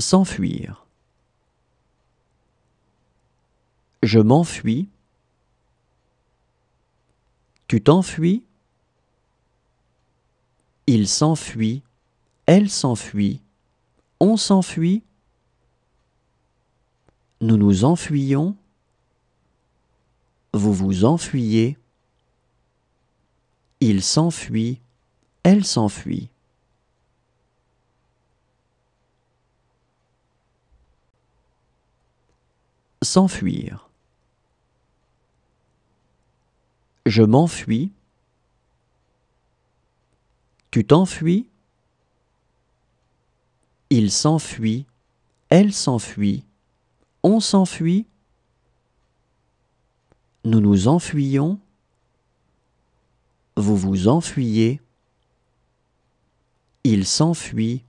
S'enfuir. Je m'enfuis. Tu t'enfuis. Il s'enfuit. Elle s'enfuit. On s'enfuit. Nous nous enfuyons. Vous vous enfuyez. Il s'enfuit. Elle s'enfuit. S'enfuir. Je m'enfuis. Tu t'enfuis. Il s'enfuit. Elle s'enfuit. On s'enfuit. Nous nous enfuyons. Vous vous enfuyez. Il s'enfuit.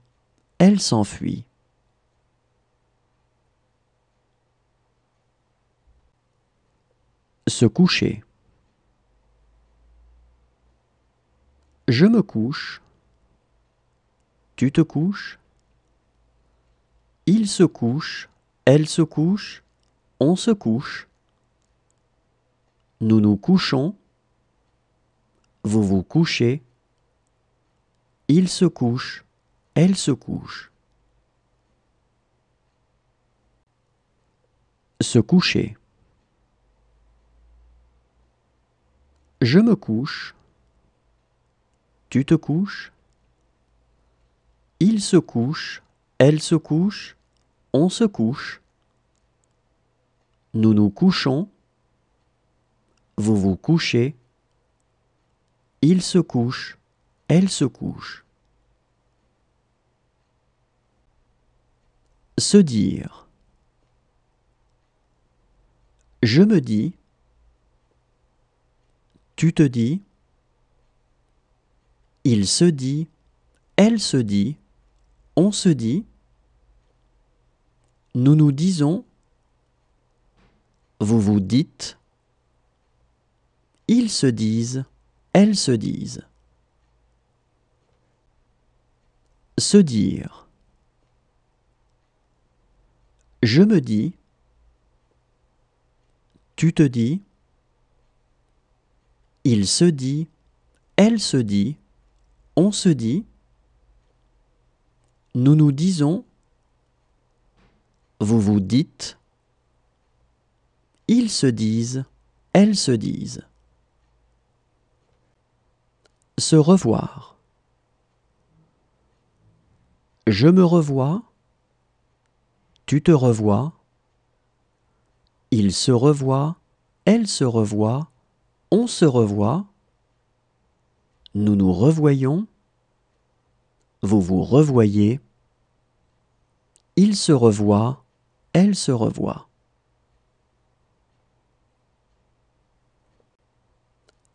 Elle s'enfuit. Se coucher. Je me couche. Tu te couches. Il se couche. Elle se couche. On se couche. Nous nous couchons. Vous vous couchez. Il se couche. Elle se couche. Se coucher. Je me couche. Tu te couches. Il se couche. Elle se couche. On se couche. Nous nous couchons. Vous vous couchez. Il se couche. Elle se couche. Se dire. Je me dis. Tu te dis. Il se dit. Elle se dit. On se dit. Nous nous disons. Vous vous dites. Ils se disent. Elles se disent. Se dire. Je me dis. Tu te dis. Il se dit. Elle se dit. On se dit. Nous nous disons. Vous vous dites. Ils se disent. Elles se disent. Se revoir. Je me revois. Tu te revois. Il se revoit. Elle se revoit. On se revoit. Nous nous revoyons. Vous vous revoyez. Il se revoit. Elle se revoit.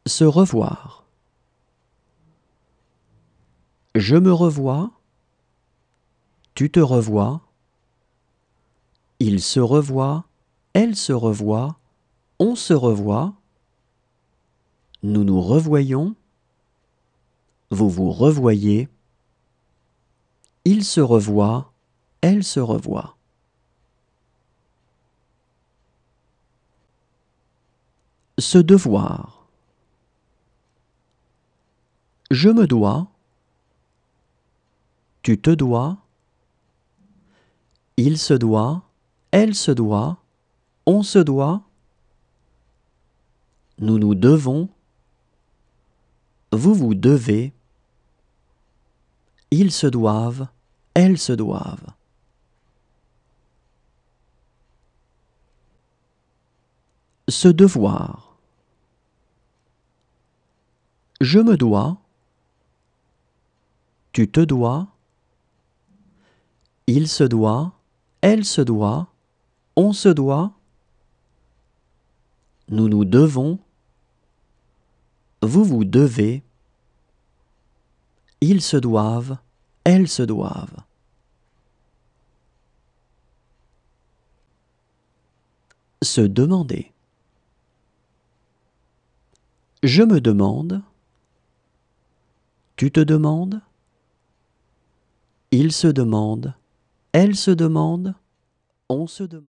Se revoir. Je me revois. Tu te revois. Il se revoit. Elle se revoit. On se revoit. Nous nous revoyons. Vous vous revoyez. Il se revoit. Elle se revoit. Se devoir. Je me dois. Tu te dois. Il se doit. Elle se doit. On se doit. Nous nous devons. Vous vous devez. Ils se doivent. Elles se doivent. Se devoir. Je me dois. Tu te dois. Il se doit. Elle se doit. On se doit. Nous nous devons. Vous vous devez. Ils se doivent. Elles se doivent. Se demander. Je me demande. Tu te demandes. Il se demande. Elle se demande, on se demande.